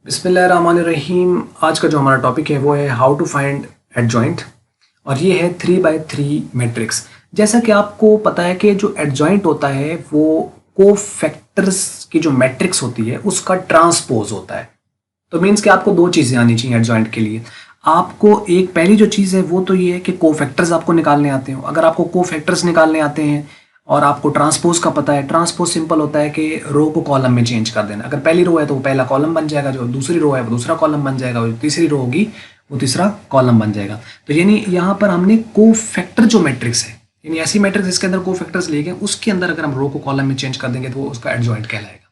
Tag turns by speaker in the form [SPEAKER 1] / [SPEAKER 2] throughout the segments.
[SPEAKER 1] बिस्मिल्लाहिर्रहमानिर्रहीम। आज का जो हमारा टॉपिक है वो है हाउ टू फाइंड एडजॉइंट और ये है 3x3 मैट्रिक्स। जैसा कि आपको पता है कि जो एडजॉइंट होता है वो कोफैक्टर्स की जो मैट्रिक्स होती है उसका ट्रांसपोज होता है। तो मीन्स कि आपको दो चीज़ें आनी चाहिए एडजॉइंट के लिए। आपको एक पहली जो चीज़ है वो तो ये है कि कोफैक्टर्स आपको निकालने आते हो। अगर आपको कोफैक्टर्स निकालने आते हैं और आपको ट्रांसपोज का पता है, ट्रांसपोज सिंपल होता है कि रो को कॉलम में चेंज कर देना। अगर पहली रो है तो वो पहला कॉलम बन जाएगा, जो दूसरी रो है वो दूसरा कॉलम बन जाएगा, जो तीसरी रो होगी वो तीसरा कॉलम बन जाएगा। तो यानी यहाँ पर हमने कोफैक्टर जो मैट्रिक्स है, यानी ऐसी मैट्रिक्स जिसके अंदर कोफैक्टर्स लिए गए, उसके अंदर अगर हम रो को कॉलम में चेंज कर देंगे तो वो उसका एडजॉइंट कहलाएगा।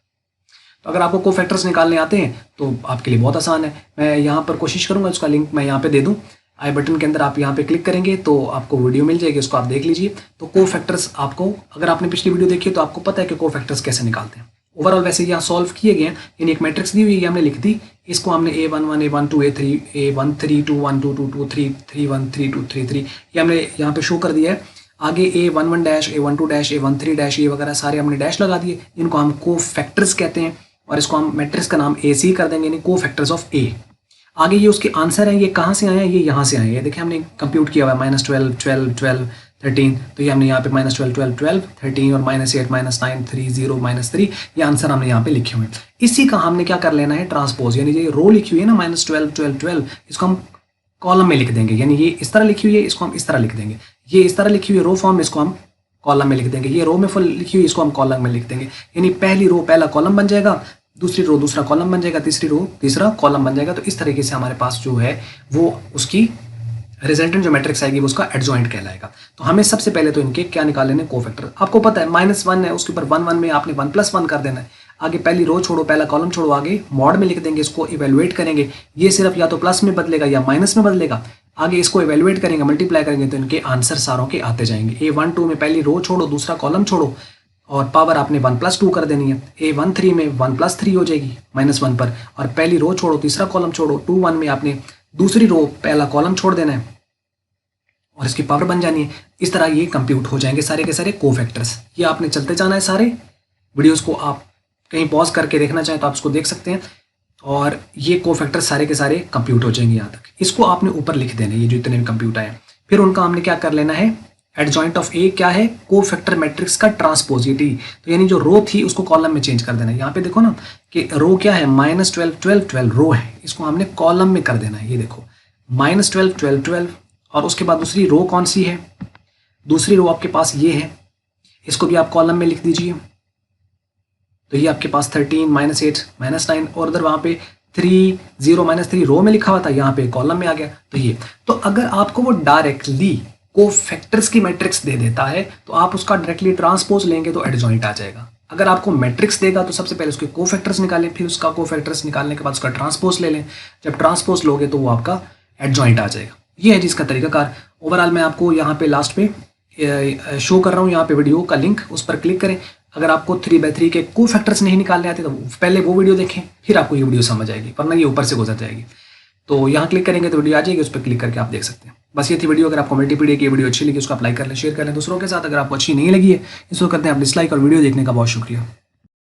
[SPEAKER 1] तो अगर आपको कोफैक्टर्स निकालने आते हैं तो आपके लिए बहुत आसान है। मैं यहाँ पर कोशिश करूँगा, उसका लिंक मैं यहाँ पे दे दूँ। आई बटन के अंदर आप यहाँ पे क्लिक करेंगे तो आपको वीडियो मिल जाएगी, उसको आप देख लीजिए। तो कोफैक्टर्स आपको, अगर आपने पिछली वीडियो देखी है तो आपको पता है कि कोफैक्टर्स कैसे निकालते हैं। ओवरऑल वैसे यहाँ सॉल्व किए गए हैं, यानी एक मैट्रिक्स दी हुई है, हमने लिख दी। इसको हमने A11 A12 A3 A13 2 1 2 2 2 3 3 1 3 2 3 3 ये हमने यहाँ पे शो कर दिया है। आगे A11 dash A12 dash A13 dash ये वगैरह सारे हमने डैश लगा दिए, इनको हम कोफैक्टर्स कहते हैं और इसको हम मैट्रिक्स का नाम AC कर देंगे, यानी कोफैक्टर्स ऑफ A। आगे ये उसके आंसर हैं, ये कहाँ से आए हैं, ये यहाँ से आए हैं। देखिए हमने कंप्यूट किया हुआ है -12 12 12 13, तो ये हमने यहाँ पे -12 12 12 13 और -8 -9 3 0 -3 ये आंसर हमने यहाँ पे लिखे हुए हैं। इसी का हमने क्या कर लेना है ट्रांसपोज, यानी ये रो लिखी हुई है ना -12 12 12, इसको हम कॉलम में लिख देंगे। यानी ये इस तरह लिखी हुई है, इसको हम इस तरह लिख देंगे। ये इस तरह लिखी हुई है रो फॉर्म, इसको हम कॉलम में लिख देंगे। ये रो में फुल लिखी हुई, इसको हम कॉलम में लिख देंगे। यानी पहली रो पहला कॉलम बन जाएगा, दूसरी रो दूसरा कॉलम बन जाएगा, तीसरी रो तीसरा कॉलम बन जाएगा। तो इस तरीके से हमारे पास जो है वो उसकी रिजल्टेंट जो मैट्रिक्स आएगी वो उसका एडजॉइंट कहलाएगा। तो हमें सबसे पहले तो इनके क्या निकाल लेने, कोफैक्टर। आपको पता है -1 है, उसके ऊपर 1 1 में आपने 1+1 कर देना है। आगे पहली रो छोड़ो, पहला कॉलम छोड़ो, आगे मॉड में लिख देंगे, इसको इवेलुएट करेंगे। ये सिर्फ या तो प्लस में बदलेगा या माइनस में बदलेगा। आगे इसको इवेलुएट करेंगे, मल्टीप्लाई करेंगे तो इनके आंसर सारों के आते जाएंगे। A12 में पहली रो छोड़ो, दूसरा कॉलम छोड़ो और पावर आपने 1+2 कर देनी है। A13 में 1+3 हो जाएगी -1 पर, और पहली रो छोड़ो तीसरा कॉलम छोड़ो, 2 1 में आपने दूसरी रो पहला कॉलम छोड़ देना है और इसकी पावर बन जानी है। इस तरह ये कंप्यूट हो जाएंगे सारे के सारे कोफैक्टर्स। ये आपने चलते जाना है सारे वीडियोस को, आप कहीं पॉज करके देखना चाहें तो आप इसको देख सकते हैं और ये कोफैक्टर्स सारे के सारे कंप्यूट हो जाएंगे यहाँ तक। इसको आपने ऊपर लिख देना है, ये जो इतने भी कंप्यूट आए। फिर उनका हमने क्या कर लेना है, एडजॉइंट ऑफ A क्या है, कोफैक्टर मैट्रिक्स का ट्रांसपोजिटी। तो यानी जो रो थी उसको कॉलम में चेंज कर देना है। यहाँ पे देखो ना कि रो क्या है, -12 12 12 रो है, इसको हमने कॉलम में कर देना है। ये देखो -12 12 12, और उसके बाद दूसरी रो कौन सी है, दूसरी रो आपके पास ये है, इसको भी आप कॉलम में लिख दीजिए। तो ये आपके पास 13 -8 -9, और उधर वहाँ पे 3 0 -3 रो में लिखा हुआ था, यहाँ पे कॉलम में आ गया। तो ये, तो अगर आपको वो डायरेक्टली कोफैक्टर्स की मैट्रिक्स दे देता है तो आप उसका डायरेक्टली ट्रांसपोज लेंगे तो एडजॉइंट आ जाएगा। अगर आपको मैट्रिक्स देगा तो सबसे पहले उसके कोफैक्टर्स निकालें, फिर उसका कोफैक्टर्स निकालने के बाद उसका ट्रांसपोज ले लें। जब ट्रांसपोज लोगे तो वो आपका एडजॉइंट आ जाएगा। ये है जिसका तरीकाकार। ओवरऑल मैं आपको यहाँ पे लास्ट पे शो कर रहा हूँ, यहाँ पे वीडियो का लिंक, उस पर क्लिक करें। अगर आपको 3x3 के कोफैक्टर्स नहीं निकालने आते तो पहले वो वीडियो देखें, फिर आपको ये वीडियो समझ आएगी, वरना ये ऊपर से गुजर जाएगी। तो यहाँ क्लिक करेंगे तो वीडियो आ जाएगी, उस पर क्लिक करके आप देख सकते हैं। बस ये थी वीडियो। अगर आपको मल्टीपीडिया की वीडियो अच्छी लगी उसको आप लाइक कर लें, शेयर कर लें दूसरों के साथ। अगर आपको अच्छी नहीं लगी है इसको करते हैं आप डिसलाइक, और वीडियो देखने का बहुत शुक्रिया।